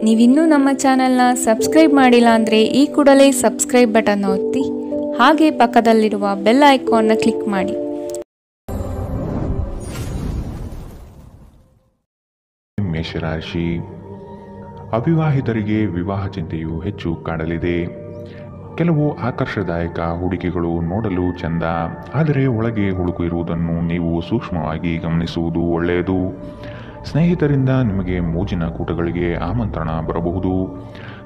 ನೀವಿನ್ನೂ ನಮ್ಮ ಚಾನೆಲ್ನ ಸಬ್ಸ್ಕ್ರೈಬ್ ಮಾಡಿಲ್ಲ ಅಂದರೆ ಈ ಕೂಡಲೇ ಸಬ್ಸ್ಕ್ರೈಬ್ ಬಟನ್ ಒತ್ತಿ ಹಾಗೆ ಪಕ್ಕದಲ್ಲಿರುವ ಬೆಲ್ ಐಕಾನ್ನ ಕ್ಲಿಕ್ ಮಾಡಿ. ಮೇಷರಾಶಿ, ಅವಿವಾಹಿತರಿಗೆ ವಿವಾಹ ಚಿಂತೆಯು ಹೆಚ್ಚು ಕಾಡಲಿದೆ. ಕೆಲವು ಆಕರ್ಷದಾಯಕ ಹೂಡಿಕೆಗಳು ನೋಡಲು ಚೆಂದ, ಆದರೆ ಒಳಗೆ ಹುಳುಕು ಇರುವುದನ್ನು ನೀವು ಸೂಕ್ಷ್ಮವಾಗಿ ಗಮನಿಸುವುದು ಒಳ್ಳೆಯದು. ಸ್ನೇಹಿತರಿಂದ ನಿಮಗೆ ಮೋಜಿನ ಕೂಟಗಳಿಗೆ ಆಮಂತ್ರಣ ಬರಬಹುದು.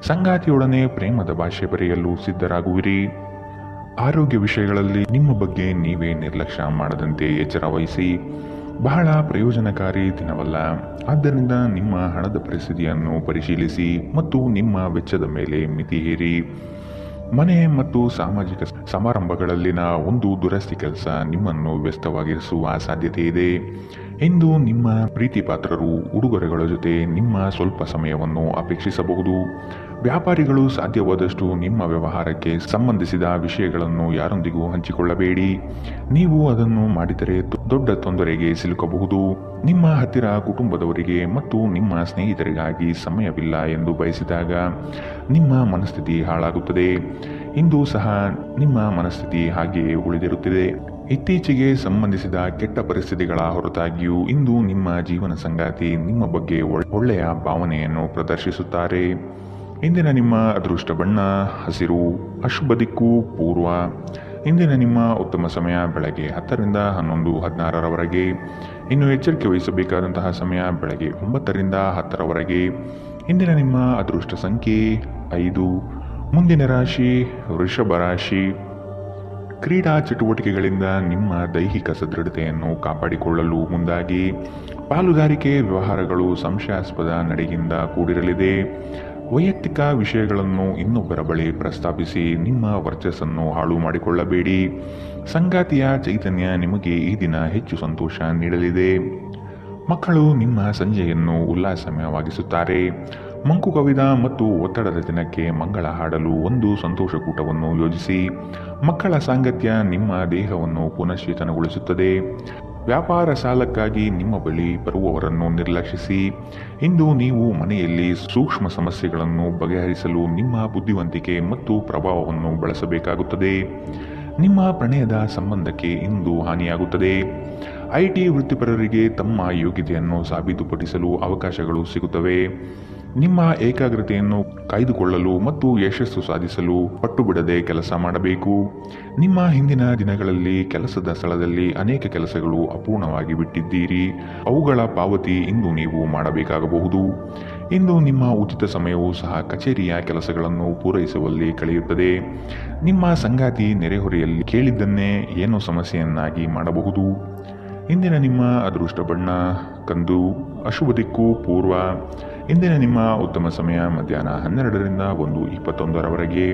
ಸಂಗಾತಿಯೊಡನೆ ಪ್ರೇಮದ ಭಾಷೆ ಬರೆಯಲು ಸಿದ್ಧರಾಗುವಿರಿ. ಆರೋಗ್ಯ ವಿಷಯಗಳಲ್ಲಿ ನಿಮ್ಮ ಬಗ್ಗೆ ನೀವೇ ನಿರ್ಲಕ್ಷ್ಯ ಮಾಡದಂತೆ ಎಚ್ಚರ ವಹಿಸಿ. ಬಹಳ ಪ್ರಯೋಜನಕಾರಿ ದಿನವಲ್ಲ, ಆದ್ದರಿಂದ ನಿಮ್ಮ ಹಣದ ಪರಿಸ್ಥಿತಿಯನ್ನು ಪರಿಶೀಲಿಸಿ ಮತ್ತು ನಿಮ್ಮ ವೆಚ್ಚದ ಮೇಲೆ ಮಿತಿ ಹೇರಿ. ಮನೆ ಮತ್ತು ಸಾಮಾಜಿಕ ಸಮಾರಂಭಗಳಲ್ಲಿನ ಒಂದು ದುರಸ್ತಿ ಕೆಲಸ ನಿಮ್ಮನ್ನು ವ್ಯಸ್ತವಾಗಿರಿಸುವ ಸಾಧ್ಯತೆ ಇದೆ. ಇಂದು ನಿಮ್ಮ ಪ್ರೀತಿ ಪಾತ್ರರು ಉಡುಗೊರೆಗಳ ಜೊತೆ ನಿಮ್ಮ ಸ್ವಲ್ಪ ಸಮಯವನ್ನು ಅಪೇಕ್ಷಿಸಬಹುದು. ವ್ಯಾಪಾರಿಗಳು ಸಾಧ್ಯವಾದಷ್ಟು ನಿಮ್ಮ ವ್ಯವಹಾರಕ್ಕೆ ಸಂಬಂಧಿಸಿದ ವಿಷಯಗಳನ್ನು ಯಾರೊಂದಿಗೂ ಹಂಚಿಕೊಳ್ಳಬೇಡಿ. ನೀವು ಅದನ್ನು ಮಾಡಿದರೆ ದೊಡ್ಡ ತೊಂದರೆಗೆ ಸಿಲುಕಬಹುದು. ನಿಮ್ಮ ಹತ್ತಿರ ಕುಟುಂಬದವರಿಗೆ ಮತ್ತು ನಿಮ್ಮ ಸ್ನೇಹಿತರಿಗಾಗಿ ಸಮಯವಿಲ್ಲ ಎಂದು ಬಯಸಿದಾಗ ನಿಮ್ಮ ಮನಸ್ಥಿತಿ ಹಾಳಾಗುತ್ತದೆ. ಇಂದು ಸಹ ನಿಮ್ಮ ಮನಸ್ಥಿತಿ ಹಾಗೆಯೇ ಉಳಿದಿರುತ್ತದೆ. ಇತ್ತೀಚೆಗೆ ಸಂಬಂಧಿಸಿದ ಕೆಟ್ಟ ಪರಿಸ್ಥಿತಿಗಳ ಹೊರತಾಗಿಯೂ ಇಂದು ನಿಮ್ಮ ಜೀವನ ಸಂಗಾತಿ ನಿಮ್ಮ ಬಗ್ಗೆ ಒಳ್ಳೆಯ ಭಾವನೆಯನ್ನು ಪ್ರದರ್ಶಿಸುತ್ತಾರೆ. ಇಂದಿನ ನಿಮ್ಮ ಅದೃಷ್ಟ ಬಣ್ಣ ಹಸಿರು, ಅಶುಭ ದಿಕ್ಕು ಪೂರ್ವ. ಇಂದಿನ ನಿಮ್ಮ ಉತ್ತಮ ಸಮಯ ಬೆಳಗ್ಗೆ 10 ರಿಂದ 11, 16ರವರೆಗೆ. ಇನ್ನು ಎಚ್ಚರಿಕೆ ವಹಿಸಬೇಕಾದಂತಹ ಸಮಯ ಬೆಳಗ್ಗೆ 9 ರಿಂದ 10ರವರೆಗೆ. ಇಂದಿನ ನಿಮ್ಮ ಅದೃಷ್ಟ ಸಂಖ್ಯೆ 5. ಮುಂದಿನ ರಾಶಿ ವೃಷಭ ರಾಶಿ. ಕ್ರೀಡಾ ಚಟುವಟಿಕೆಗಳಿಂದ ನಿಮ್ಮ ದೈಹಿಕ ಸದೃಢತೆಯನ್ನು ಕಾಪಾಡಿಕೊಳ್ಳಲು ಮುಂದಾಗಿ. ಪಾಲುದಾರಿಕೆ ವ್ಯವಹಾರಗಳು ಸಂಶಯಾಸ್ಪದ ನಡೆಯಿಂದ ಕೂಡಿರಲಿದೆ. ವೈಯಕ್ತಿಕ ವಿಷಯಗಳನ್ನು ಇನ್ನೊಬ್ಬರ ಬಳಿ ಪ್ರಸ್ತಾಪಿಸಿ ನಿಮ್ಮ ವರ್ಚಸ್ಸನ್ನು ಹಾಳು ಮಾಡಿಕೊಳ್ಳಬೇಡಿ. ಸಂಗಾತಿಯ ಚೈತನ್ಯ ನಿಮಗೆ ಈ ದಿನ ಹೆಚ್ಚು ಸಂತೋಷ ನೀಡಲಿದೆ. ಮಕ್ಕಳು ನಿಮ್ಮ ಸಂಜೆಯನ್ನು ಉಲ್ಲಾಸಮಯವಾಗಿಸುತ್ತಾರೆ. ಮಂಕು ಕವಿದ ಮತ್ತು ಒತ್ತಡದ ದಿನಕ್ಕೆ ಮಂಗಳ ಹಾಡಲು ಒಂದು ಸಂತೋಷಕೂಟವನ್ನು ಯೋಜಿಸಿ. ಮಕ್ಕಳ ಸಾಂಗತ್ಯ ನಿಮ್ಮ ದೇಹವನ್ನು ಪುನಶ್ಚೇತನಗೊಳಿಸುತ್ತದೆ. ವ್ಯಾಪಾರ ಸಾಲಕ್ಕಾಗಿ ನಿಮ್ಮ ಬಳಿ ಬರುವವರನ್ನು ನಿರ್ಲಕ್ಷಿಸಿ. ಇಂದು ನೀವು ಮನೆಯಲ್ಲಿ ಸೂಕ್ಷ್ಮ ಸಮಸ್ಯೆಗಳನ್ನು ಬಗೆಹರಿಸಲು ನಿಮ್ಮ ಬುದ್ಧಿವಂತಿಕೆ ಮತ್ತು ಪ್ರಭಾವವನ್ನು ಬಳಸಬೇಕಾಗುತ್ತದೆ. ನಿಮ್ಮ ಪ್ರಣಯದ ಸಂಬಂಧಕ್ಕೆ ಇಂದು ಹಾನಿಯಾಗುತ್ತದೆ. ಐಟಿ ವೃತ್ತಿಪರರಿಗೆ ತಮ್ಮ ಯೋಗ್ಯತೆಯನ್ನು ಸಾಬೀತುಪಡಿಸಲು ಅವಕಾಶಗಳು ಸಿಗುತ್ತವೆ. ನಿಮ್ಮ ಏಕಾಗ್ರತೆಯನ್ನು ಕಾಯ್ದುಕೊಳ್ಳಲು ಮತ್ತು ಯಶಸ್ಸು ಸಾಧಿಸಲು ಪಟ್ಟು ಬಿಡದೆ ಕೆಲಸ ಮಾಡಬೇಕು. ನಿಮ್ಮ ಹಿಂದಿನ ದಿನಗಳಲ್ಲಿ ಕೆಲಸದ ಸ್ಥಳದಲ್ಲಿ ಅನೇಕ ಕೆಲಸಗಳು ಅಪೂರ್ಣವಾಗಿ ಬಿಟ್ಟಿದ್ದೀರಿ. ಅವುಗಳ ಪಾವತಿ ಇಂದು ನೀವು ಮಾಡಬೇಕಾಗಬಹುದು. ಇಂದು ನಿಮ್ಮ ಉಚಿತ ಸಮಯವೂ ಸಹ ಕಚೇರಿಯ ಕೆಲಸಗಳನ್ನು ಪೂರೈಸುವಲ್ಲಿ ಕಳೆಯುತ್ತದೆ. ನಿಮ್ಮ ಸಂಗಾತಿ ನೆರೆಹೊರೆಯಲ್ಲಿ ಕೇಳಿದ್ದನ್ನೇ ಏನೋ ಸಮಸ್ಯೆಯನ್ನಾಗಿ ಮಾಡಬಹುದು. ಇಂದಿನ ನಿಮ್ಮ ಅದೃಷ್ಟ ಬಣ್ಣ ಕಂದು, ಅಶುಭ ದಿಕ್ಕು ಪೂರ್ವ. ಇಂದಿನ ನಿಮ್ಮ ಉತ್ತಮ ಸಮಯ ಮಧ್ಯಾಹ್ನ 12 ರಿಂದ 1:21ರವರೆಗೆ.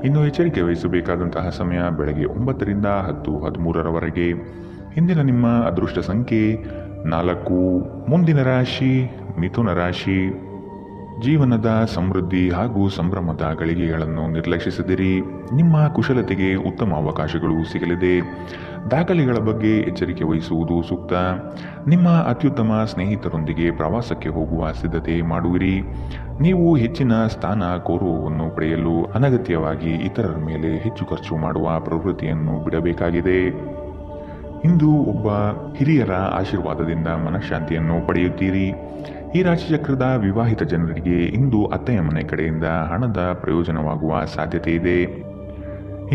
ಇನ್ನು ಎಚ್ಚರಿಕೆ ವಹಿಸಬೇಕಾದಂತಹ ಸಮಯ ಬೆಳಗ್ಗೆ 9 ರಿಂದ 10, 13ರವರೆಗೆ. ಇಂದಿನ ನಿಮ್ಮ ಅದೃಷ್ಟ ಸಂಖ್ಯೆ 4. ಮುಂದಿನ ರಾಶಿ ಮಿಥುನ ರಾಶಿ. ಜೀವನದ ಸಮೃದ್ಧಿ ಹಾಗೂ ಸಂಭ್ರಮದ ಗಳಿಗೆಗಳನ್ನು ನಿರ್ಲಕ್ಷಿಸಿದಿರಿ. ನಿಮ್ಮ ಕುಶಲತೆಗೆ ಉತ್ತಮ ಅವಕಾಶಗಳು ಸಿಗಲಿದೆ. ದಾಖಲೆಗಳ ಬಗ್ಗೆ ಎಚ್ಚರಿಕೆ ವಹಿಸುವುದು ಸೂಕ್ತ. ನಿಮ್ಮ ಅತ್ಯುತ್ತಮ ಸ್ನೇಹಿತರೊಂದಿಗೆ ಪ್ರವಾಸಕ್ಕೆ ಹೋಗುವ ಸಿದ್ಧತೆ ಮಾಡುವಿರಿ. ನೀವು ಹೆಚ್ಚಿನ ಸ್ಥಾನ ಗೌರವವನ್ನು ಪಡೆಯಲು ಅನಗತ್ಯವಾಗಿ ಇತರರ ಮೇಲೆ ಹೆಚ್ಚು ಖರ್ಚು ಮಾಡುವ ಪ್ರವೃತ್ತಿಯನ್ನು ಬಿಡಬೇಕಾಗಿದೆ. ಇಂದು ಒಬ್ಬ ಹಿರಿಯರ ಆಶೀರ್ವಾದದಿಂದ ಮನಃಶಾಂತಿಯನ್ನು ಪಡೆಯುತ್ತೀರಿ. ಈ ರಾಶಿಚಕ್ರದ ವಿವಾಹಿತ ಜನರಿಗೆ ಇಂದು ಅತ್ತೆಯ ಮನೆ ಕಡೆಯಿಂದ ಹಣದ ಪ್ರಯೋಜನವಾಗುವ ಸಾಧ್ಯತೆ ಇದೆ.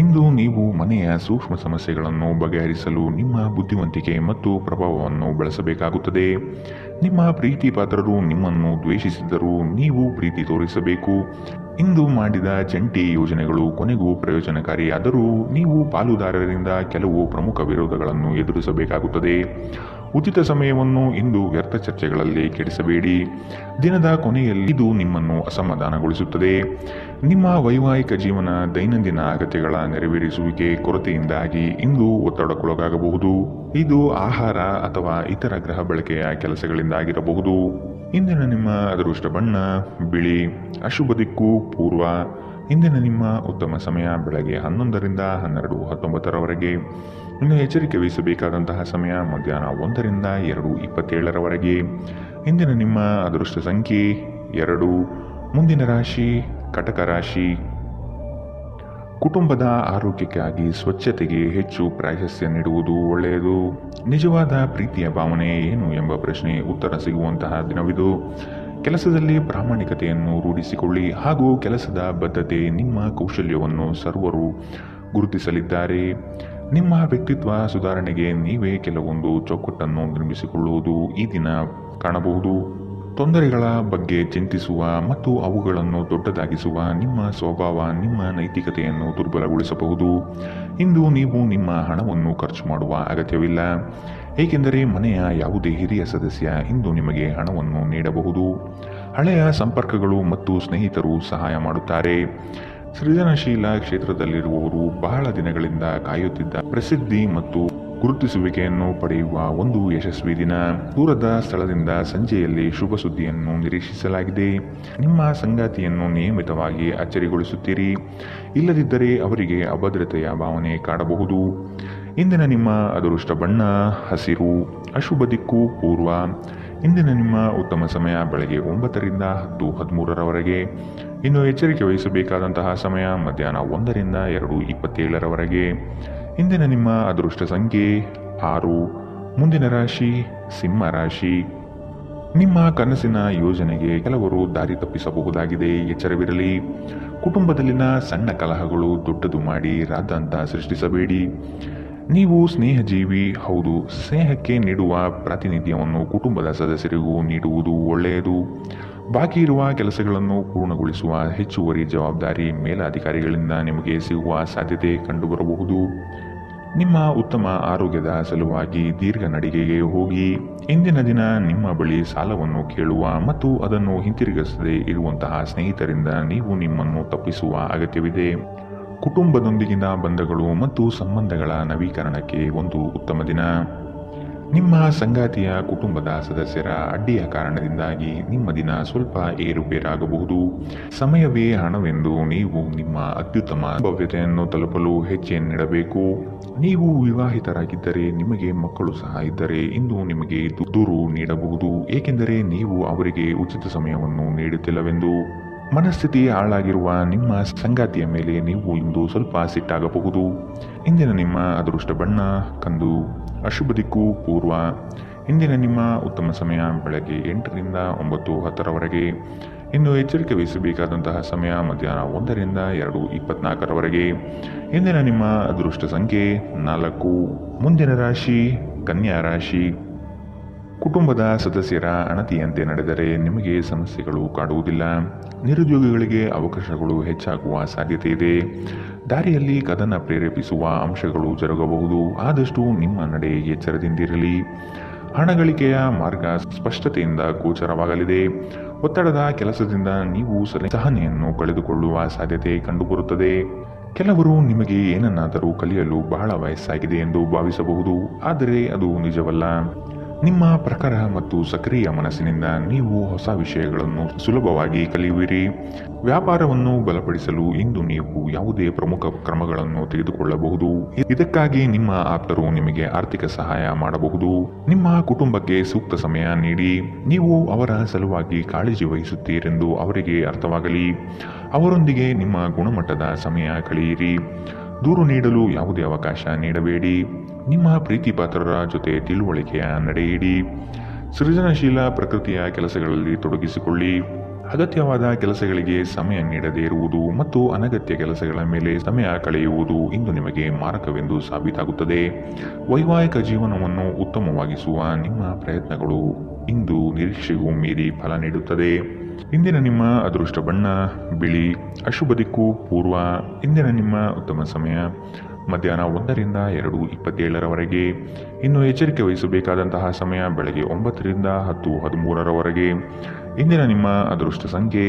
ಇಂದು ನೀವು ಮನೆಯ ಸೂಕ್ಷ್ಮ ಸಮಸ್ಯೆಗಳನ್ನು ಬಗೆಹರಿಸಲು ನಿಮ್ಮ ಬುದ್ಧಿವಂತಿಕೆ ಮತ್ತು ಪ್ರಭಾವವನ್ನು ಬಳಸಬೇಕಾಗುತ್ತದೆ. ನಿಮ್ಮ ಪ್ರೀತಿ ಪಾತ್ರರು ನಿಮ್ಮನ್ನು ದ್ವೇಷಿಸಿದರೂ ನೀವು ಪ್ರೀತಿ ತೋರಿಸಬೇಕು. ಇಂದು ಮಾಡಿದ ಜಂಟಿ ಯೋಜನೆಗಳು ಕೊನೆಗೂ ಪ್ರಯೋಜನಕಾರಿಯಾದರೂ ನೀವು ಪಾಲುದಾರರಿಂದ ಕೆಲವು ಪ್ರಮುಖ ವಿರೋಧಗಳನ್ನು ಎದುರಿಸಬೇಕಾಗುತ್ತದೆ. ಉಚಿತ ಸಮಯವನ್ನು ಇಂದು ವ್ಯರ್ಥ ಚರ್ಚೆಗಳಲ್ಲಿ ಕೆಡಿಸಬೇಡಿ. ದಿನದ ಕೊನೆಯಲ್ಲಿ ಇದು ನಿಮ್ಮನ್ನು ಅಸಮಾಧಾನಗೊಳಿಸುತ್ತದೆ. ನಿಮ್ಮ ವೈವಾಹಿಕ ಜೀವನ ದೈನಂದಿನ ಅಗತ್ಯಗಳ ನೆರವೇರಿಸುವಿಕೆ ಕೊರತೆಯಿಂದಾಗಿ ಇಂದು ಒತ್ತಡಕ್ಕೊಳಗಾಗಬಹುದು. ಇದು ಆಹಾರ ಅಥವಾ ಇತರ ಗೃಹ ಬಳಕೆಯ ಕೆಲಸಗಳಿಂದಾಗಿರಬಹುದು. ಇಂದಿನ ನಿಮ್ಮ ಅದೃಷ್ಟ ಬಣ್ಣ ಬಿಳಿ, ಅಶುಭ ದಿಕ್ಕು ಪೂರ್ವ. ಇಂದಿನ ನಿಮ್ಮ ಉತ್ತಮ ಸಮಯ ಬೆಳಗ್ಗೆ 11 ರಿಂದ 12:19ರವರೆಗೆ. ಇನ್ನು ಎಚ್ಚರಿಕೆ ವಹಿಸಬೇಕಾದಂತಹ ಸಮಯ ಮಧ್ಯಾಹ್ನ 1 ರಿಂದ 2:27ರವರೆಗೆ. ಇಂದಿನ ನಿಮ್ಮ ಅದೃಷ್ಟ ಸಂಖ್ಯೆ 2. ಮುಂದಿನ ರಾಶಿ ಕಟಕ ರಾಶಿ. ಕುಟುಂಬದ ಆರೋಗ್ಯಕ್ಕಾಗಿ ಸ್ವಚ್ಛತೆಗೆ ಹೆಚ್ಚು ಪ್ರಾಶಸ್ತ್ಯ ನೀಡುವುದು ಒಳ್ಳೆಯದು. ನಿಜವಾದ ಪ್ರೀತಿಯ ಭಾವನೆ ಏನು ಎಂಬ ಪ್ರಶ್ನೆ ಉತ್ತರ ಸಿಗುವಂತಹ ದಿನವಿದು. ಕೆಲಸದಲ್ಲಿ ಪ್ರಾಮಾಣಿಕತೆಯನ್ನು ರೂಢಿಸಿಕೊಳ್ಳಿ ಹಾಗೂ ಕೆಲಸದ ಬದ್ಧತೆ ನಿಮ್ಮ ಕೌಶಲ್ಯವನ್ನು ಸರ್ವರು ಗುರುತಿಸಲಿದ್ದಾರೆ. ನಿಮ್ಮ ವ್ಯಕ್ತಿತ್ವ ಸುಧಾರಣೆಗೆ ನೀವೇ ಕೆಲವೊಂದು ಚೌಕಟ್ಟನ್ನು ನಿರ್ಮಿಸಿಕೊಳ್ಳುವುದು ಈ ದಿನ ಕಾಣಬಹುದು. ತೊಂದರೆಗಳ ಬಗ್ಗೆ ಚಿಂತಿಸುವ ಮತ್ತು ಅವುಗಳನ್ನು ದೊಡ್ಡದಾಗಿಸುವ ನಿಮ್ಮ ಸ್ವಭಾವ ನಿಮ್ಮ ನೈತಿಕತೆಯನ್ನು ದುರ್ಬಲಗೊಳಿಸಬಹುದು. ಇಂದು ನೀವು ನಿಮ್ಮ ಹಣವನ್ನು ಖರ್ಚು ಮಾಡುವ ಅಗತ್ಯವಿಲ್ಲ, ಏಕೆಂದರೆ ಮನೆಯ ಯಾವುದೇ ಹಿರಿಯ ಸದಸ್ಯ ಇಂದು ನಿಮಗೆ ಹಣವನ್ನು ನೀಡಬಹುದು. ಹಳೆಯ ಸಂಪರ್ಕಗಳು ಮತ್ತು ಸ್ನೇಹಿತರು ಸಹಾಯ ಮಾಡುತ್ತಾರೆ. ಸೃಜನಶೀಲ ಕ್ಷೇತ್ರದಲ್ಲಿರುವವರು ಬಹಳ ದಿನಗಳಿಂದ ಕಾಯುತ್ತಿದ್ದ ಪ್ರಸಿದ್ಧಿ ಮತ್ತು ಗುರುತಿಸುವಿಕೆಯನ್ನು ಪಡೆಯುವ ಒಂದು ಯಶಸ್ವಿ ದಿನ. ದೂರದ ಸ್ಥಳದಿಂದ ಸಂಜೆಯಲ್ಲಿ ಶುಭ ಸುದ್ದಿಯನ್ನು ನಿರೀಕ್ಷಿಸಲಾಗಿದೆ. ನಿಮ್ಮ ಸಂಗಾತಿಯನ್ನು ನಿಯಮಿತವಾಗಿ ಅಚ್ಚರಿಗೊಳಿಸುತ್ತೀರಿ, ಇಲ್ಲದಿದ್ದರೆ ಅವರಿಗೆ ಅಭದ್ರತೆಯ ಭಾವನೆ ಕಾಡಬಹುದು. ಇಂದಿನ ನಿಮ್ಮ ಅದೃಷ್ಟ ಬಣ್ಣ ಹಸಿರು, ಅಶುಭ ದಿಕ್ಕು ಪೂರ್ವ. ಇಂದಿನ ನಿಮ್ಮ ಉತ್ತಮ ಸಮಯ ಬೆಳಗ್ಗೆ 9ರಿಂದ 10:13ರವರೆಗೆ. ಇನ್ನು ಎಚ್ಚರಿಕೆ ವಹಿಸಬೇಕಾದಂತಹ ಸಮಯ ಮಧ್ಯಾಹ್ನ 1ರಿಂದ 2:27ರವರೆಗೆ. ಇಂದಿನ ನಿಮ್ಮ ಅದೃಷ್ಟ ಸಂಖ್ಯೆ 6. ಮುಂದಿನ ರಾಶಿ ಸಿಂಹ ರಾಶಿ. ನಿಮ್ಮ ಕನಸಿನ ಯೋಜನೆಗೆ ಕೆಲವರು ದಾರಿ ತಪ್ಪಿಸಬಹುದಾಗಿದೆ, ಎಚ್ಚರವಿರಲಿ. ಕುಟುಂಬದಲ್ಲಿನ ಸಣ್ಣ ಕಲಹಗಳು ದೊಡ್ಡದು ಮಾಡಿ ರಾದ್ಧಾಂತ ಸೃಷ್ಟಿಸಬೇಡಿ. ನೀವು ಸ್ನೇಹಜೀವಿ, ಹೌದು. ಸ್ನೇಹಕ್ಕೆ ನೀಡುವ ಪ್ರಾತಿನಿಧ್ಯವನ್ನು ಕುಟುಂಬದ ಸದಸ್ಯರಿಗೂ ನೀಡುವುದು ಒಳ್ಳೆಯದು. ಬಾಕಿ ಇರುವ ಕೆಲಸಗಳನ್ನು ಪೂರ್ಣಗೊಳಿಸುವ ಹೆಚ್ಚುವರಿ ಜವಾಬ್ದಾರಿ ಮೇಲಾಧಿಕಾರಿಗಳಿಂದ ನಿಮಗೆ ಸಿಗುವ ಸಾಧ್ಯತೆ ಕಂಡುಬರಬಹುದು. ನಿಮ್ಮ ಉತ್ತಮ ಆರೋಗ್ಯದ ಸಲುವಾಗಿ ದೀರ್ಘ ನಡಿಗೆಗೆ ಹೋಗಿ. ಇಂದಿನ ದಿನ ನಿಮ್ಮ ಬಳಿ ಸಾಲವನ್ನು ಕೇಳುವ ಮತ್ತು ಅದನ್ನು ಹಿಂತಿರುಗಿಸದೇ ಇರುವಂತಹ ಸ್ನೇಹಿತರಿಂದ ನೀವು ನಿಮ್ಮನ್ನು ತಪ್ಪಿಸುವ ಅಗತ್ಯವಿದೆ. ಕುಟುಂಬದೊಂದಿಗಿನ ಬಂಧಗಳು ಮತ್ತು ಸಂಬಂಧಗಳ ನವೀಕರಣಕ್ಕೆ ಒಂದು ಉತ್ತಮ ದಿನ. ನಿಮ್ಮ ಸಂಗಾತಿಯ ಕುಟುಂಬದ ಸದಸ್ಯರ ಅಡ್ಡಿಯ ಕಾರಣದಿಂದಾಗಿ ನಿಮ್ಮ ದಿನ ಸ್ವಲ್ಪ ಏರುಪೇರಾಗಬಹುದು. ಸಮಯವೇ ಹಣವೆಂದು ನೀವು ನಿಮ್ಮ ಅತ್ಯುತ್ತಮ ಭವ್ಯತೆಯನ್ನು ತಲುಪಲು ಹೆಜ್ಜೆಯನ್ನಿಡಬೇಕು. ನೀವು ವಿವಾಹಿತರಾಗಿದ್ದರೆ ನಿಮಗೆ ಮಕ್ಕಳು ಸಹ ಇದ್ದರೆ ಇಂದು ನಿಮಗೆ ದೂರು ನೀಡಬಹುದು, ಏಕೆಂದರೆ ನೀವು ಅವರಿಗೆ ಉಚಿತ ಸಮಯವನ್ನು ನೀಡುತ್ತಿಲ್ಲವೆಂದು. ಮನಸ್ಥಿತಿ ಹಾಳಾಗಿರುವ ನಿಮ್ಮ ಸಂಗಾತಿಯ ಮೇಲೆ ನೀವು ಇಂದು ಸ್ವಲ್ಪ ಸಿಟ್ಟಾಗಬಹುದು. ಇಂದಿನ ನಿಮ್ಮ ಅದೃಷ್ಟ ಬಣ್ಣ ಕಂದು, ಅಶುಭ ದಿಕ್ಕು ಪೂರ್ವ. ಇಂದಿನ ನಿಮ್ಮ ಉತ್ತಮ ಸಮಯ ಬೆಳಗ್ಗೆ 8ರಿಂದ 9:10ರವರೆಗೆ. ಇನ್ನು ಎಚ್ಚರಿಕೆ ವಹಿಸಬೇಕಾದಂತಹ ಸಮಯ ಮಧ್ಯಾಹ್ನ 1ರಿಂದ 2:24ರವರೆಗೆ. ಇಂದಿನ ನಿಮ್ಮ ಅದೃಷ್ಟ ಸಂಖ್ಯೆ 4. ಮುಂದಿನ ರಾಶಿ ಕನ್ಯಾ ರಾಶಿ. ಕುಟುಂಬದ ಸದಸ್ಯರ ಅಣತಿಯಂತೆ ನಡೆದರೆ ನಿಮಗೆ ಸಮಸ್ಯೆಗಳು ಕಾಡುವುದಿಲ್ಲ. ನಿರುದ್ಯೋಗಿಗಳಿಗೆ ಅವಕಾಶಗಳು ಹೆಚ್ಚಾಗುವ ಸಾಧ್ಯತೆ ಇದೆ. ದಾರಿಯಲ್ಲಿ ಕದನ ಪ್ರೇರೇಪಿಸುವ ಅಂಶಗಳು ಜರುಗಬಹುದು. ಆದಷ್ಟು ನಿಮ್ಮ ನಡೆ ಎಚ್ಚರದಿಂದಿರಲಿ. ಹಣಗಳಿಕೆಯ ಮಾರ್ಗ ಸ್ಪಷ್ಟತೆಯಿಂದ ಗೋಚರವಾಗಲಿದೆ. ಒತ್ತಡದ ಕೆಲಸದಿಂದ ನೀವು ಸಹನೆಯನ್ನು ಕಳೆದುಕೊಳ್ಳುವ ಸಾಧ್ಯತೆ ಕಂಡುಬರುತ್ತದೆ. ಕೆಲವರು ನಿಮಗೆ ಏನನ್ನಾದರೂ ಕಲಿಯಲು ಬಹಳ ವಯಸ್ಸಾಗಿದೆ ಎಂದು ಭಾವಿಸಬಹುದು, ಆದರೆ ಅದು ನಿಜವಲ್ಲ. ನಿಮ್ಮ ಪ್ರಖರ ಮತ್ತು ಸಕ್ರಿಯ ಮನಸ್ಸಿನಿಂದ ನೀವು ಹೊಸ ವಿಷಯಗಳನ್ನು ಸುಲಭವಾಗಿ ಕಲಿಯುವಿರಿ. ವ್ಯಾಪಾರವನ್ನು ಬಲಪಡಿಸಲು ಇಂದು ನೀವು ಯಾವುದೇ ಪ್ರಮುಖ ಕ್ರಮಗಳನ್ನು ತೆಗೆದುಕೊಳ್ಳಬಹುದು. ಇದಕ್ಕಾಗಿ ನಿಮ್ಮ ಆಪ್ತರು ನಿಮಗೆ ಆರ್ಥಿಕ ಸಹಾಯ ಮಾಡಬಹುದು. ನಿಮ್ಮ ಕುಟುಂಬಕ್ಕೆ ಸೂಕ್ತ ಸಮಯ ನೀಡಿ. ನೀವು ಅವರ ಸಲುವಾಗಿ ಕಾಳಜಿ ವಹಿಸುತ್ತೀರೆಂದು ಅವರಿಗೆ ಅರ್ಥವಾಗಲಿ. ಅವರೊಂದಿಗೆ ನಿಮ್ಮ ಗುಣಮಟ್ಟದ ಸಮಯ ಕಳೆಯಿರಿ. ದೂರು ನೀಡಲು ಯಾವುದೇ ಅವಕಾಶ ನೀಡಬೇಡಿ. ನಿಮ್ಮ ಪ್ರೀತಿ ಪಾತ್ರರ ಜೊತೆ ತಿಳುವಳಿಕೆಯ ನಡೆಯಿರಿ. ಸೃಜನಶೀಲ ಪ್ರಕೃತಿಯ ಕೆಲಸಗಳಲ್ಲಿ ತೊಡಗಿಸಿಕೊಳ್ಳಿ. ಅಗತ್ಯವಾದ ಕೆಲಸಗಳಿಗೆ ಸಮಯ ನೀಡದೇ ಇರುವುದು ಮತ್ತು ಅನಗತ್ಯ ಕೆಲಸಗಳ ಮೇಲೆ ಸಮಯ ಕಳೆಯುವುದು ಇಂದು ನಿಮಗೆ ಮಾರಕವೆಂದು ಸಾಬೀತಾಗುತ್ತದೆ. ವೈವಾಹಿಕ ಜೀವನವನ್ನು ಉತ್ತಮವಾಗಿಸುವ ನಿಮ್ಮ ಪ್ರಯತ್ನಗಳು ಇಂದು ನಿರೀಕ್ಷೆಗೂ ಮೀರಿ ಫಲ ನೀಡುತ್ತದೆ. ಇಂದಿನ ನಿಮ್ಮ ಅದೃಷ್ಟ ಬಣ್ಣ ಬಿಳಿ, ಅಶುಭ ದಿಕ್ಕು ಪೂರ್ವ. ಇಂದಿನ ನಿಮ್ಮ ಉತ್ತಮ ಸಮಯ ಮಧ್ಯಾಹ್ನ 1ರಿಂದ 2:27ರವರೆಗೆ. ಇನ್ನು ಎಚ್ಚರಿಕೆ ವಹಿಸಬೇಕಾದಂತಹ ಸಮಯ ಬೆಳಗ್ಗೆ 9ರಿಂದ 10:13ರವರೆಗೆ. ಇಂದಿನ ನಿಮ್ಮ ಅದೃಷ್ಟ ಸಂಖ್ಯೆ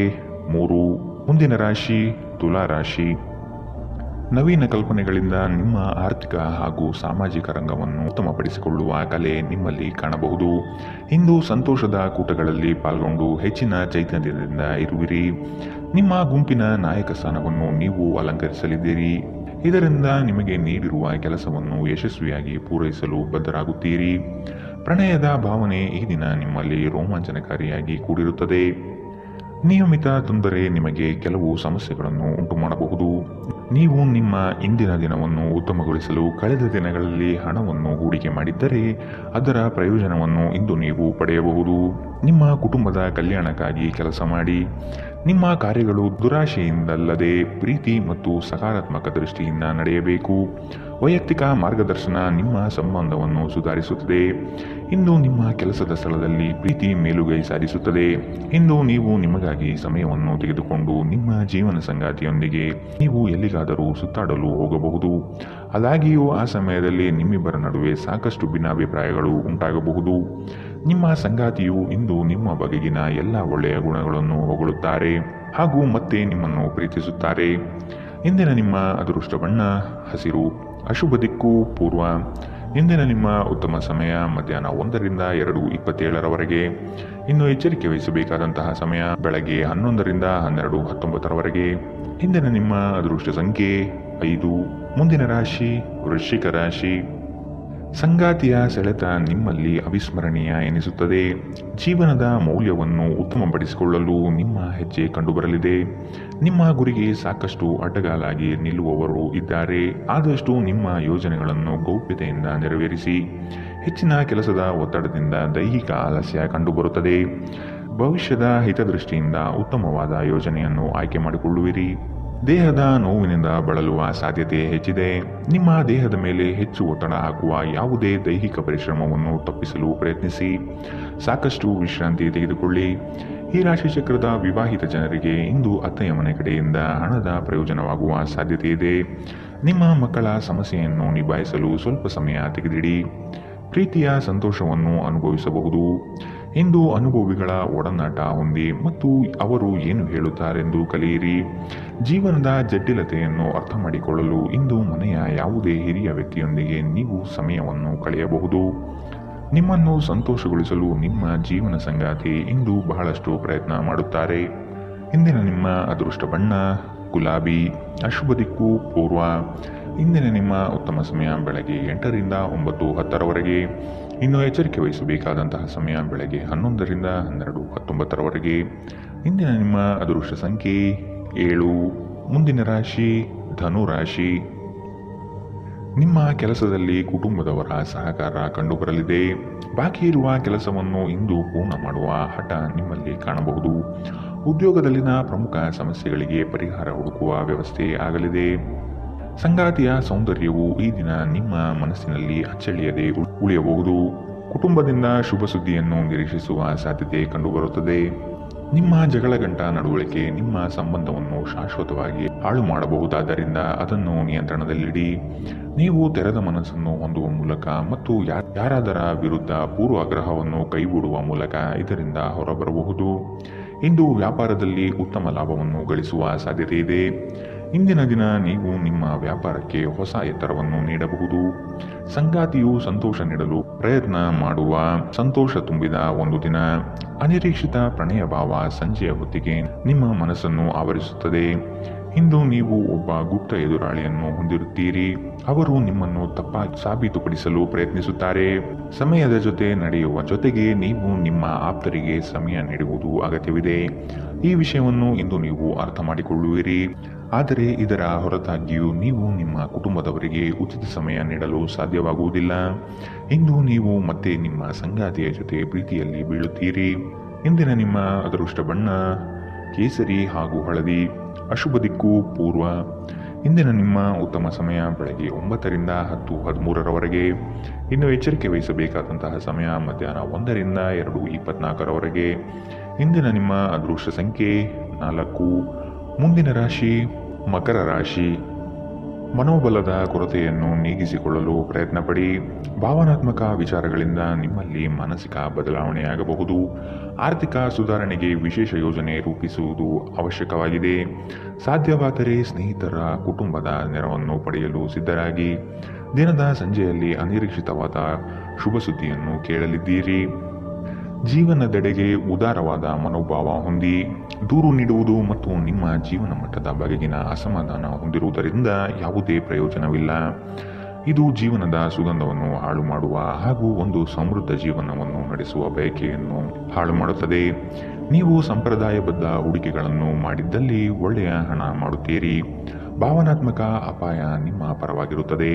3. ಮುಂದಿನ ರಾಶಿ ತುಲಾ ರಾಶಿ. ನವೀನ ಕಲ್ಪನೆಗಳಿಂದ ನಿಮ್ಮ ಆರ್ಥಿಕ ಹಾಗೂ ಸಾಮಾಜಿಕ ರಂಗವನ್ನು ಉತ್ತಮಪಡಿಸಿಕೊಳ್ಳುವ ಕಲೆ ನಿಮ್ಮಲ್ಲಿ ಕಾಣಬಹುದು. ಇಂದು ಸಂತೋಷದ ಕೂಟಗಳಲ್ಲಿ ಪಾಲ್ಗೊಂಡು ಹೆಚ್ಚಿನ ಚೈತನ್ಯದಿಂದ ಇರುವಿರಿ. ನಿಮ್ಮ ಗುಂಪಿನ ನಾಯಕ ಸ್ಥಾನವನ್ನು ನೀವು ಅಲಂಕರಿಸಲಿದ್ದೀರಿ. ಇದರಿಂದ ನಿಮಗೆ ನೀಡಿರುವ ಕೆಲಸವನ್ನು ಯಶಸ್ವಿಯಾಗಿ ಪೂರೈಸಲು ಬದ್ಧರಾಗುತ್ತೀರಿ. ಪ್ರಣಯದ ಭಾವನೆ ಈ ದಿನ ನಿಮ್ಮಲ್ಲಿ ರೋಮಾಂಚನಕಾರಿಯಾಗಿ ಕೂಡಿರುತ್ತದೆ. ನಿಯಮಿತ ತೊಂದರೆ ನಿಮಗೆ ಕೆಲವು ಸಮಸ್ಯೆಗಳನ್ನು ಉಂಟು ಮಾಡಬಹುದು. ನೀವು ನಿಮ್ಮ ಇಂದಿನ ದಿನವನ್ನು ಉತ್ತಮಗೊಳಿಸಲು ಕಳೆದ ದಿನಗಳಲ್ಲಿ ಹಣವನ್ನು ಹೂಡಿಕೆ ಮಾಡಿದ್ದರೆ ಅದರ ಪ್ರಯೋಜನವನ್ನು ಇಂದು ನೀವು ಪಡೆಯಬಹುದು. ನಿಮ್ಮ ಕುಟುಂಬದ ಕಲ್ಯಾಣಕ್ಕಾಗಿ ಕೆಲಸ ಮಾಡಿ. ನಿಮ್ಮ ಕಾರ್ಯಗಳು ದುರಾಶೆಯಿಂದಲ್ಲದೆ ಪ್ರೀತಿ ಮತ್ತು ಸಕಾರಾತ್ಮಕ ದೃಷ್ಟಿಯಿಂದ ನಡೆಯಬೇಕು. ವೈಯಕ್ತಿಕ ಮಾರ್ಗದರ್ಶನ ನಿಮ್ಮ ಸಂಬಂಧವನ್ನು ಸುಧಾರಿಸುತ್ತದೆ. ಇಂದು ನಿಮ್ಮ ಕೆಲಸದ ಸ್ಥಳದಲ್ಲಿ ಪ್ರೀತಿ ಮೇಲುಗೈ ಸಾಧಿಸುತ್ತದೆ. ಇಂದು ನೀವು ನಿಮಗಾಗಿ ಸಮಯವನ್ನು ತೆಗೆದುಕೊಂಡು ನಿಮ್ಮ ಜೀವನ ಸಂಗಾತಿಯೊಂದಿಗೆ ನೀವು ಎಲ್ಲಿಗಾದರೂ ಸುತ್ತಾಡಲು ಹೋಗಬಹುದು. ಆದಾಗ್ಯೂ ಆ ಸಮಯದಲ್ಲಿ ನಿಮ್ಮಿಬ್ಬರ ನಡುವೆ ಸಾಕಷ್ಟು ಭಿನ್ನಾಭಿಪ್ರಾಯಗಳು ಉಂಟಾಗಬಹುದು. ನಿಮ್ಮ ಸಂಗಾತಿಯು ಇಂದು ನಿಮ್ಮ ಬಗೆಗಿನ ಎಲ್ಲ ಒಳ್ಳೆಯ ಗುಣಗಳನ್ನು ಹೊಗಳುತ್ತಾರೆ ಹಾಗೂ ಮತ್ತೆ ನಿಮ್ಮನ್ನು ಪ್ರೀತಿಸುತ್ತಾರೆ. ಇಂದಿನ ನಿಮ್ಮ ಅದೃಷ್ಟ ಬಣ್ಣ ಹಸಿರು. ಅಶುಭ ದಿಕ್ಕು ಪೂರ್ವ. ಇಂದಿನ ನಿಮ್ಮ ಉತ್ತಮ ಸಮಯ ಮಧ್ಯಾಹ್ನ 1ರಿಂದ 2:27 ಇನ್ನು ಎಚ್ಚರಿಕೆ ವಹಿಸಬೇಕಾದಂತಹ ಸಮಯ ಬೆಳಗ್ಗೆ 11ರಿಂದ 12:19 ಇಂದಿನ ನಿಮ್ಮ ಅದೃಷ್ಟ ಸಂಖ್ಯೆ 5. ಮುಂದಿನ ರಾಶಿ ವೃಶ್ಚಿಕ ರಾಶಿ. ಸಂಗಾತಿಯ ಸೆಳೆತ ನಿಮ್ಮಲ್ಲಿ ಅವಿಸ್ಮರಣೀಯ ಎನಿಸುತ್ತದೆ. ಜೀವನದ ಮೌಲ್ಯವನ್ನು ಉತ್ತಮಪಡಿಸಿಕೊಳ್ಳಲು ನಿಮ್ಮ ಹೆಜ್ಜೆ ಕಂಡುಬರಲಿದೆ. ನಿಮ್ಮ ಗುರಿಗೆ ಸಾಕಷ್ಟು ಅಡ್ಡಗಾಲಾಗಿ ನಿಲ್ಲುವವರು ಇದ್ದಾರೆ. ಆದಷ್ಟು ನಿಮ್ಮ ಯೋಜನೆಗಳನ್ನು ಗೌಪ್ಯತೆಯಿಂದ ನೆರವೇರಿಸಿ. ಹೆಚ್ಚಿನ ಕೆಲಸದ ಒತ್ತಡದಿಂದ ದೈಹಿಕ ಆಲಸ್ಯ ಕಂಡುಬರುತ್ತದೆ. ಭವಿಷ್ಯದ ಹಿತದೃಷ್ಟಿಯಿಂದ ಉತ್ತಮವಾದ ಯೋಜನೆಯನ್ನು ಆಯ್ಕೆ ಮಾಡಿಕೊಳ್ಳುವಿರಿ. ದೇಹದ ನೋವಿನಿಂದ ಬಳಲುವ ಸಾಧ್ಯತೆ ಹೆಚ್ಚಿದೆ. ನಿಮ್ಮ ದೇಹದ ಮೇಲೆ ಹೆಚ್ಚು ಒತ್ತಡ ಹಾಕುವ ಯಾವುದೇ ದೈಹಿಕ ಪರಿಶ್ರಮವನ್ನು ತಪ್ಪಿಸಲು ಪ್ರಯತ್ನಿಸಿ. ಸಾಕಷ್ಟು ವಿಶ್ರಾಂತಿ ತೆಗೆದುಕೊಳ್ಳಿ. ಈ ರಾಶಿ ಚಕ್ರದ ವಿವಾಹಿತ ಜನರಿಗೆ ಇಂದು ಅತ್ತೆಯ ಮನೆ ಕಡೆಯಿಂದ ಹಣದ ಪ್ರಯೋಜನವಾಗುವ ಸಾಧ್ಯತೆ ಇದೆ. ನಿಮ್ಮ ಮಕ್ಕಳ ಸಮಸ್ಯೆಯನ್ನು ನಿಭಾಯಿಸಲು ಸ್ವಲ್ಪ ಸಮಯ ತೆಗೆದಿಡಿ. ಪ್ರೀತಿಯ ಸಂತೋಷವನ್ನು ಅನುಭವಿಸಬಹುದು. ಇಂದು ಅನುಭವಿಗಳ ಒಡನಾಟ ಹೊಂದಿ ಮತ್ತು ಅವರು ಏನು ಹೇಳುತ್ತಾರೆಂದು ಕಲಿಯಿರಿ. ಜೀವನದ ಜಟಿಲತೆಯನ್ನು ಅರ್ಥ ಮಾಡಿಕೊಳ್ಳಲು ಇಂದು ಮನೆಯ ಯಾವುದೇ ಹಿರಿಯ ವ್ಯಕ್ತಿಯೊಂದಿಗೆ ನೀವು ಸಮಯವನ್ನು ಕಳೆಯಬಹುದು. ನಿಮ್ಮನ್ನು ಸಂತೋಷಗೊಳಿಸಲು ನಿಮ್ಮ ಜೀವನ ಸಂಗಾತಿ ಇಂದು ಬಹಳಷ್ಟು ಪ್ರಯತ್ನ ಮಾಡುತ್ತಾರೆ. ಇಂದಿನ ನಿಮ್ಮ ಅದೃಷ್ಟ ಬಣ್ಣ ಗುಲಾಬಿ. ಅಶುಭ ದಿಕ್ಕು ಪೂರ್ವ. ಇಂದಿನ ನಿಮ್ಮ ಉತ್ತಮ ಸಮಯ ಬೆಳಗ್ಗೆ 8ರಿಂದ 9:10 ಇನ್ನು ಎಚ್ಚರಿಕೆ ವಹಿಸಬೇಕಾದಂತಹ ಸಮಯ ಬೆಳಗ್ಗೆ 11ರಿಂದ 12:19 ಇಂದಿನ ನಿಮ್ಮ ಅದೃಷ್ಟ ಸಂಖ್ಯೆ 7. ಮುಂದಿನ ರಾಶಿ ಧನು ರಾಶಿ. ನಿಮ್ಮ ಕೆಲಸದಲ್ಲಿ ಕುಟುಂಬದವರ ಸಹಕಾರ ಕಂಡುಬರಲಿದೆ. ಬಾಕಿ ಇರುವ ಕೆಲಸವನ್ನು ಇಂದು ಪೂರ್ಣ ಮಾಡುವ ಹಠ ನಿಮ್ಮಲ್ಲಿ ಕಾಣಬಹುದು. ಉದ್ಯೋಗದಲ್ಲಿನ ಪ್ರಮುಖ ಸಮಸ್ಯೆಗಳಿಗೆ ಪರಿಹಾರ ಹುಡುಕುವ ವ್ಯವಸ್ಥೆ ಆಗಲಿದೆ. ಸಂಗಾತಿಯ ಸೌಂದರ್ಯವು ಈ ದಿನ ನಿಮ್ಮ ಮನಸ್ಸಿನಲ್ಲಿ ಅಚ್ಚಳಿಯದೆ ಉಳಿಯಬಹುದು. ಕುಟುಂಬದಿಂದ ಶುಭ ಸುದ್ದಿಯನ್ನು ನಿರೀಕ್ಷಿಸುವ ಸಾಧ್ಯತೆ ಕಂಡುಬರುತ್ತದೆ. ನಿಮ್ಮ ಜಗಳಗಂಟ ನಡವಳಿಕೆ ನಿಮ್ಮ ಸಂಬಂಧವನ್ನು ಶಾಶ್ವತವಾಗಿ ಹಾಳು ಮಾಡಬಹುದಾದ್ದರಿಂದ ಅದನ್ನು ನಿಯಂತ್ರಣದಲ್ಲಿಡಿ. ನೀವು ತೆರೆದ ಮನಸ್ಸನ್ನು ಹೊಂದುವ ಮೂಲಕ ಮತ್ತು ಯಾರಾದರ ವಿರುದ್ಧ ಪೂರ್ವಾಗ್ರಹವನ್ನು ಕೈಬಿಡುವ ಮೂಲಕ ಇದರಿಂದ ಹೊರಬರಬಹುದು. ಇಂದು ವ್ಯಾಪಾರದಲ್ಲಿ ಉತ್ತಮ ಲಾಭವನ್ನು ಗಳಿಸುವ ಸಾಧ್ಯತೆ ಇದೆ. ಇಂದಿನ ದಿನ ನೀವು ನಿಮ್ಮ ವ್ಯಾಪಾರಕ್ಕೆ ಹೊಸ ಎತ್ತರವನ್ನು ನೀಡಬಹುದು. ಸಂಗಾತಿಯು ಸಂತೋಷ ನೀಡಲು ಪ್ರಯತ್ನ ಮಾಡುವ ಸಂತೋಷ ತುಂಬಿದ ಒಂದು ದಿನ. ಅನಿರೀಕ್ಷಿತ ಪ್ರಣಯ ಭಾವ ಸಂಜೆಯ ಹೊತ್ತಿಗೆ ನಿಮ್ಮ ಮನಸ್ಸನ್ನು ಆವರಿಸುತ್ತದೆ. ಇಂದು ನೀವು ಒಬ್ಬ ಗುಪ್ತ ಎದುರಾಳಿಯನ್ನು ಹೊಂದಿರುತ್ತೀರಿ. ಅವರು ನಿಮ್ಮನ್ನು ತಪ್ಪಾಗಿ ಸಾಬೀತುಪಡಿಸಲು ಪ್ರಯತ್ನಿಸುತ್ತಾರೆ. ಸಮಯದ ಜೊತೆ ನಡೆಯುವ ಜೊತೆಗೆ ನೀವು ನಿಮ್ಮ ಆಪ್ತರಿಗೆ ಸಮಯ ನೀಡುವುದು ಅಗತ್ಯವಿದೆ. ಈ ವಿಷಯವನ್ನು ಇಂದು ನೀವು ಅರ್ಥ ಮಾಡಿಕೊಳ್ಳುವಿರಿ. ಆದರೆ ಇದರ ಹೊರತಾಗಿಯೂ ನೀವು ನಿಮ್ಮ ಕುಟುಂಬದವರಿಗೆ ಉಚಿತ ಸಮಯ ನೀಡಲು ಸಾಧ್ಯವಾಗುವುದಿಲ್ಲ. ಇಂದು ನೀವು ಮತ್ತೆ ನಿಮ್ಮ ಸಂಗಾತಿಯ ಜೊತೆ ಪ್ರೀತಿಯಲ್ಲಿ ಬೀಳುತ್ತೀರಿ. ಇಂದಿನ ನಿಮ್ಮ ಅದೃಷ್ಟ ಬಣ್ಣ ಕೇಸರಿ ಹಾಗೂ ಹಳದಿ. ಅಶುಭ ದಿಕ್ಕು ಪೂರ್ವ. ಇಂದಿನ ನಿಮ್ಮ ಉತ್ತಮ ಸಮಯ ಬೆಳಗ್ಗೆ 9ರಿಂದ 10:13 ಇನ್ನು ಎಚ್ಚರಿಕೆ ವಹಿಸಬೇಕಾದಂತಹ ಸಮಯ ಮಧ್ಯಾಹ್ನ 1ರಿಂದ 2:24 ಇಂದಿನ ನಿಮ್ಮ ಅದೃಷ್ಟ ಸಂಖ್ಯೆ 4. ಮುಂದಿನ ರಾಶಿ ಮಕರ ರಾಶಿ. ಮನೋಬಲದ ಕೊರತೆಯನ್ನು ನೀಗಿಸಿಕೊಳ್ಳಲು ಪ್ರಯತ್ನ ಪಡಿ. ಭಾವನಾತ್ಮಕ ವಿಚಾರಗಳಿಂದ ನಿಮ್ಮಲ್ಲಿ ಮಾನಸಿಕ ಬದಲಾವಣೆಯಾಗಬಹುದು. ಆರ್ಥಿಕ ಸುಧಾರಣೆಗೆ ವಿಶೇಷ ಯೋಜನೆ ರೂಪಿಸುವುದು ಅವಶ್ಯಕವಾಗಿದೆ. ಸಾಧ್ಯವಾದರೆ ಸ್ನೇಹಿತರ ಕುಟುಂಬದ ನೆರವನ್ನು ಪಡೆಯಲು ಸಿದ್ಧರಾಗಿ. ದಿನದ ಸಂಜೆಯಲ್ಲಿ ಅನಿರೀಕ್ಷಿತವಾದ ಶುಭ ಸುದ್ದಿಯನ್ನು ಕೇಳಲಿದ್ದೀರಿ. ಜೀವನದೆಡೆಗೆ ಉದಾರವಾದ ಮನೋಭಾವ ಹೊಂದಿ. ದೂರು ನೀಡುವುದು ಮತ್ತು ನಿಮ್ಮ ಜೀವನ ಮಟ್ಟದ ಬಗೆಗಿನ ಅಸಮಾಧಾನ ಹೊಂದಿರುವುದರಿಂದ ಯಾವುದೇ ಪ್ರಯೋಜನವಿಲ್ಲ. ಇದು ಜೀವನದ ಸುಗಂಧವನ್ನು ಹಾಳು ಮಾಡುವ ಹಾಗೂ ಒಂದು ಸಮೃದ್ಧ ಜೀವನವನ್ನು ನಡೆಸುವ ಬಯಕೆಯನ್ನು ಹಾಳು ಮಾಡುತ್ತದೆ. ನೀವು ಸಂಪ್ರದಾಯಬದ್ಧ ಹೂಡಿಕೆಗಳನ್ನು ಮಾಡಿದ್ದಲ್ಲಿ ಒಳ್ಳೆಯ ಹಣ ಮಾಡುತ್ತೀರಿ. ಭಾವನಾತ್ಮಕ ಅಪಾಯ ನಿಮ್ಮ ಪರವಾಗಿರುತ್ತದೆ.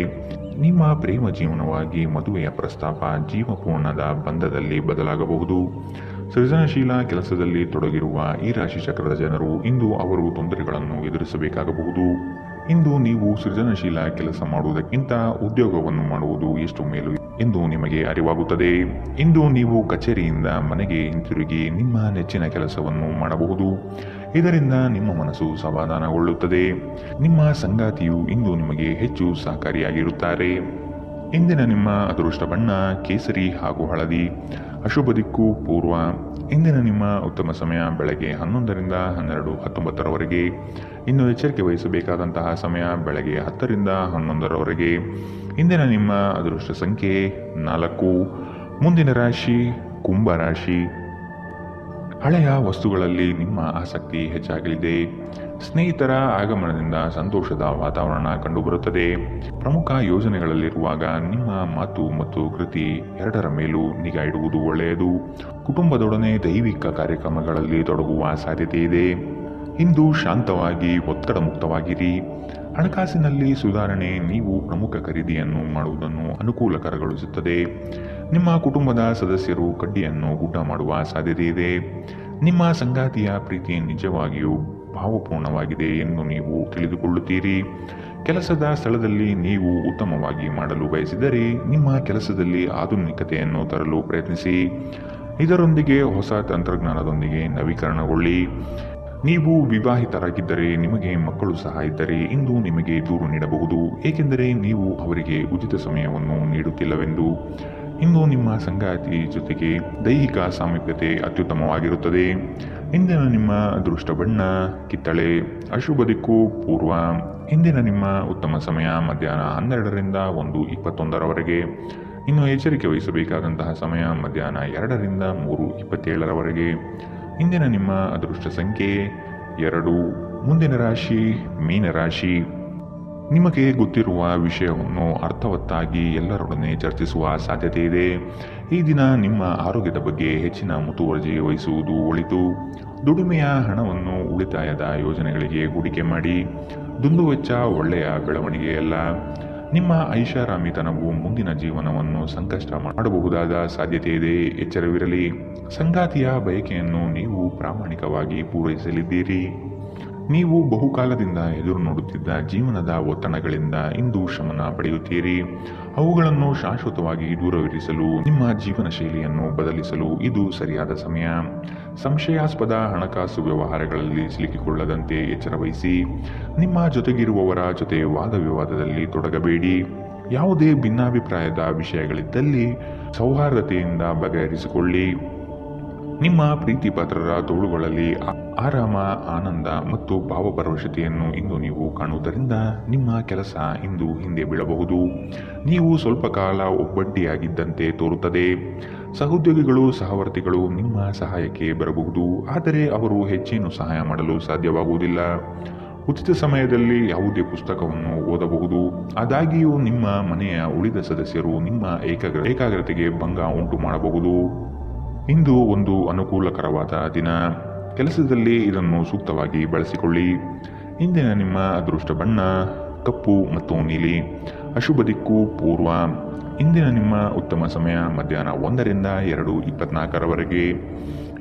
ನಿಮ್ಮ ಪ್ರೇಮ ಜೀವನವಾಗಿ ಮದುವೆಯ ಪ್ರಸ್ತಾಪ ಜೀವಪೂರ್ಣದ ಬಂಧದಲ್ಲಿ ಬದಲಾಗಬಹುದು. ಸೃಜನಶೀಲ ಕೆಲಸದಲ್ಲಿ ತೊಡಗಿರುವ ಈ ರಾಶಿ ಚಕ್ರದ ಜನರು ಇಂದು ಅವರು ತೊಂದರೆಗಳನ್ನು ಎದುರಿಸಬೇಕಾಗಬಹುದು. ಇಂದು ನೀವು ಸೃಜನಶೀಲ ಕೆಲಸ ಮಾಡುವುದಕ್ಕಿಂತ ಉದ್ಯೋಗವನ್ನು ಮಾಡುವುದು ಎಷ್ಟು ಮೇಲು ಎಂದು ನಿಮಗೆ ಅರಿವಾಗುತ್ತದೆ. ಇಂದು ನೀವು ಕಚೇರಿಯಿಂದ ಮನೆಗೆ ಹಿಂತಿರುಗಿ ನಿಮ್ಮ ನೆಚ್ಚಿನ ಕೆಲಸವನ್ನು ಮಾಡಬಹುದು. ಇದರಿಂದ ನಿಮ್ಮ ಮನಸ್ಸು ಸಮಾಧಾನಗೊಳ್ಳುತ್ತದೆ. ನಿಮ್ಮ ಸಂಗಾತಿಯು ಇಂದು ನಿಮಗೆ ಹೆಚ್ಚು ಸಹಕಾರಿಯಾಗಿರುತ್ತಾರೆ. ಇಂದಿನ ನಿಮ್ಮ ಅದೃಷ್ಟ ಬಣ್ಣ ಕೇಸರಿ ಹಾಗೂ ಹಳದಿ. ಅಶುಭ ದಿಕ್ಕು ಪೂರ್ವ. ಇಂದಿನ ನಿಮ್ಮ ಉತ್ತಮ ಸಮಯ ಬೆಳಗ್ಗೆ 11ರಿಂದ 12:19ರವರೆಗೆ. ಇನ್ನು ಎಚ್ಚರಿಕೆ ವಹಿಸಬೇಕಾದಂತಹ ಸಮಯ ಬೆಳಗ್ಗೆ 10ರಿಂದ 11ರವರೆಗೆ. ಇಂದಿನ ನಿಮ್ಮ ಅದೃಷ್ಟ ಸಂಖ್ಯೆ 4. ಮುಂದಿನ ರಾಶಿ ಕುಂಭ ರಾಶಿ. ಹಳೆಯ ವಸ್ತುಗಳಲ್ಲಿ ನಿಮ್ಮ ಆಸಕ್ತಿ ಹೆಚ್ಚಾಗಲಿದೆ. ಸ್ನೇಹಿತರ ಆಗಮನದಿಂದ ಸಂತೋಷದ ವಾತಾವರಣ ಕಂಡುಬರುತ್ತದೆ. ಪ್ರಮುಖ ಯೋಜನೆಗಳಲ್ಲಿರುವಾಗ ನಿಮ್ಮ ಮಾತು ಮತ್ತು ಕೃತಿ ಎರಡರ ಮೇಲೂ ನಿಗಾ ಇಡುವುದು ಒಳ್ಳೆಯದು. ಕುಟುಂಬದೊಡನೆ ದೈವಿಕ ಕಾರ್ಯಕ್ರಮಗಳಲ್ಲಿ ತೊಡಗುವ ಸಾಧ್ಯತೆ ಇದೆ. ಇಂದು ಶಾಂತವಾಗಿ ಒತ್ತಡ ಮುಕ್ತವಾಗಿರಿ. ಹಣಕಾಸಿನಲ್ಲಿ ಸುಧಾರಣೆ. ನೀವು ಪ್ರಮುಖ ಖರೀದಿಯನ್ನು ಮಾಡುವುದನ್ನು ಅನುಕೂಲಕರಗೊಳಿಸುತ್ತದೆ. ನಿಮ್ಮ ಕುಟುಂಬದ ಸದಸ್ಯರು ಕಡ್ಡಿಯನ್ನು ಊಟ ಮಾಡುವ ಸಾಧ್ಯತೆ ಇದೆ. ನಿಮ್ಮ ಸಂಗಾತಿಯ ಪ್ರೀತಿ ನಿಜವಾಗಿಯೂ ಭಾವಪೂರ್ಣವಾಗಿದೆ ಎಂದು ನೀವು ತಿಳಿದುಕೊಳ್ಳುತ್ತೀರಿ. ಕೆಲಸದ ಸ್ಥಳದಲ್ಲಿ ನೀವು ಉತ್ತಮವಾಗಿ ಮಾಡಲು ಬಯಸಿದರೆ ನಿಮ್ಮ ಕೆಲಸದಲ್ಲಿ ಆಧುನಿಕತೆಯನ್ನು ತರಲು ಪ್ರಯತ್ನಿಸಿ. ಇದರೊಂದಿಗೆ ಹೊಸ ತಂತ್ರಜ್ಞಾನದೊಂದಿಗೆ ನವೀಕರಣಗೊಳ್ಳಿ. ನೀವು ವಿವಾಹಿತರಾಗಿದ್ದರೆ ನಿಮಗೆ ಮಕ್ಕಳು ಸಹ ಇದ್ದರೆ ಇಂದು ನಿಮಗೆ ದೂರು ನೀಡಬಹುದು, ಏಕೆಂದರೆ ನೀವು ಅವರಿಗೆ ಉಚಿತ ಸಮಯವನ್ನು ನೀಡುತ್ತಿಲ್ಲವೆಂದು. ಇಂದು ನಿಮ್ಮ ಸಂಗಾತಿ ಜೊತೆಗೆ ದೈಹಿಕ ಸಾಮೀಪ್ಯತೆ ಅತ್ಯುತ್ತಮವಾಗಿರುತ್ತದೆ. ಇಂದಿನ ನಿಮ್ಮ ಅದೃಷ್ಟ ಬಣ್ಣ ಕಿತ್ತಳೆ. ಅಶುಭ ದಿಕ್ಕು ಪೂರ್ವ. ಇಂದಿನ ನಿಮ್ಮ ಉತ್ತಮ ಸಮಯ ಮಧ್ಯಾಹ್ನ 12ರಿಂದ 1:21ರವರೆಗೆ. ಇನ್ನು ಎಚ್ಚರಿಕೆ ವಹಿಸಬೇಕಾದಂತಹ ಸಮಯ ಮಧ್ಯಾಹ್ನ 2ರಿಂದ 3:27ರವರೆಗೆ. ಇಂದಿನ ನಿಮ್ಮ ಅದೃಷ್ಟ ಸಂಖ್ಯೆ 2. ಮುಂದಿನ ರಾಶಿ ಮೀನರಾಶಿ. ನಿಮಗೆ ಗೊತ್ತಿರುವ ವಿಷಯವನ್ನು ಅರ್ಥವತ್ತಾಗಿ ಎಲ್ಲರೊಡನೆ ಚರ್ಚಿಸುವ ಸಾಧ್ಯತೆ ಇದೆ. ಈ ದಿನ ನಿಮ್ಮ ಆರೋಗ್ಯದ ಬಗ್ಗೆ ಹೆಚ್ಚಿನ ಮುತುವರ್ಜಿ ವಹಿಸುವುದು ಒಳಿತು. ದುಡಿಮೆಯ ಹಣವನ್ನು ಉಳಿತಾಯದ ಯೋಜನೆಗಳಿಗೆ ಹೂಡಿಕೆ ಮಾಡಿ. ದುಂದುವೆಚ್ಚ ಒಳ್ಳೆಯ ಬೆಳವಣಿಗೆಯಲ್ಲ. ನಿಮ್ಮ ಐಷಾರಾಮಿತನವು ಮುಂದಿನ ಜೀವನವನ್ನು ಸಂಕಷ್ಟ ಮಾಡಬಹುದಾದ ಸಾಧ್ಯತೆ ಇದೆ. ಎಚ್ಚರವಿರಲಿ. ಸಂಗಾತಿಯ ಬಯಕೆಯನ್ನು ನೀವು ಪ್ರಾಮಾಣಿಕವಾಗಿ ಪೂರೈಸಲಿದ್ದೀರಿ. ನೀವು ಬಹುಕಾಲದಿಂದ ಎದುರು ನೋಡುತ್ತಿದ್ದ ಜೀವನದ ಒತ್ತಡಗಳಿಂದ ಇಂದು ಶಮನ ಪಡೆಯುತ್ತೀರಿ. ಅವುಗಳನ್ನು ಶಾಶ್ವತವಾಗಿ ದೂರವಿರಿಸಲು ನಿಮ್ಮ ಜೀವನ ಶೈಲಿಯನ್ನು ಬದಲಿಸಲು ಇದು ಸರಿಯಾದ ಸಮಯ. ಸಂಶಯಾಸ್ಪದ ಹಣಕಾಸು ವ್ಯವಹಾರಗಳಲ್ಲಿ ಸಿಲುಕಿಕೊಳ್ಳದಂತೆ ಎಚ್ಚರ ವಹಿಸಿ. ನಿಮ್ಮ ಜೊತೆಗಿರುವವರ ಜೊತೆ ವಾದ ವಿವಾದದಲ್ಲಿ ತೊಡಗಬೇಡಿ. ಯಾವುದೇ ಭಿನ್ನಾಭಿಪ್ರಾಯದ ವಿಷಯಗಳಿದ್ದಲ್ಲಿ ಸೌಹಾರ್ದತೆಯಿಂದ ಬಗೆಹರಿಸಿಕೊಳ್ಳಿ. ನಿಮ್ಮ ಪ್ರೀತಿ ಪಾತ್ರರ ತೋಳುಗಳಲ್ಲಿ ಆರಾಮ, ಆನಂದ ಮತ್ತು ಭಾವಪರವಶತೆಯನ್ನು ಇಂದು ನೀವು ಕಾಣುವುದರಿಂದ ನಿಮ್ಮ ಕೆಲಸ ಇಂದು ಹಿಂದೆ ಬೀಳಬಹುದು. ನೀವು ಸ್ವಲ್ಪ ಕಾಲ ಒಬ್ಬಂಟಿಯಾಗಿದ್ದಂತೆ ತೋರುತ್ತದೆ. ಸಹೋದ್ಯೋಗಿಗಳು, ಸಹವರ್ತಿಗಳು ನಿಮ್ಮ ಸಹಾಯಕ್ಕೆ ಬರಬಹುದು, ಆದರೆ ಅವರು ಹೆಚ್ಚೇನು ಸಹಾಯ ಮಾಡಲು ಸಾಧ್ಯವಾಗುವುದಿಲ್ಲ. ಉಚಿತ ಸಮಯದಲ್ಲಿ ಯಾವುದೇ ಪುಸ್ತಕವನ್ನು ಓದಬಹುದು. ಆದಾಗ್ಯೂ ನಿಮ್ಮ ಮನೆಯ ಉಳಿದ ಸದಸ್ಯರು ನಿಮ್ಮ ಏಕಾಗ್ರತೆಗೆ ಭಂಗ ಉಂಟು ಮಾಡಬಹುದು. ಇಂದು ಒಂದು ಅನುಕೂಲಕರವಾದ ದಿನ. ಕೆಲಸದಲ್ಲಿ ಇದನ್ನು ಸೂಕ್ತವಾಗಿ ಬಳಸಿಕೊಳ್ಳಿ. ಇಂದಿನ ನಿಮ್ಮ ಅದೃಷ್ಟ ಬಣ್ಣ ಕಪ್ಪು ಮತ್ತು ನೀಲಿ. ಅಶುಭ ದಿಕ್ಕು ಪೂರ್ವ. ಇಂದಿನ ನಿಮ್ಮ ಉತ್ತಮ ಸಮಯ ಮಧ್ಯಾಹ್ನ 1ರಿಂದ 2:24ರವರೆಗೆ.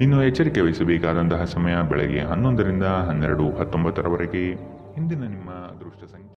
ಇನ್ನು ಎಚ್ಚರಿಕೆ ವಹಿಸಬೇಕಾದಂತಹ ಸಮಯ ಬೆಳಗ್ಗೆ 11ರಿಂದ 12:19ರವರೆಗೆ. ಇಂದಿನ ನಿಮ್ಮ ಅದೃಷ್ಟ ಸಂಖ್ಯೆ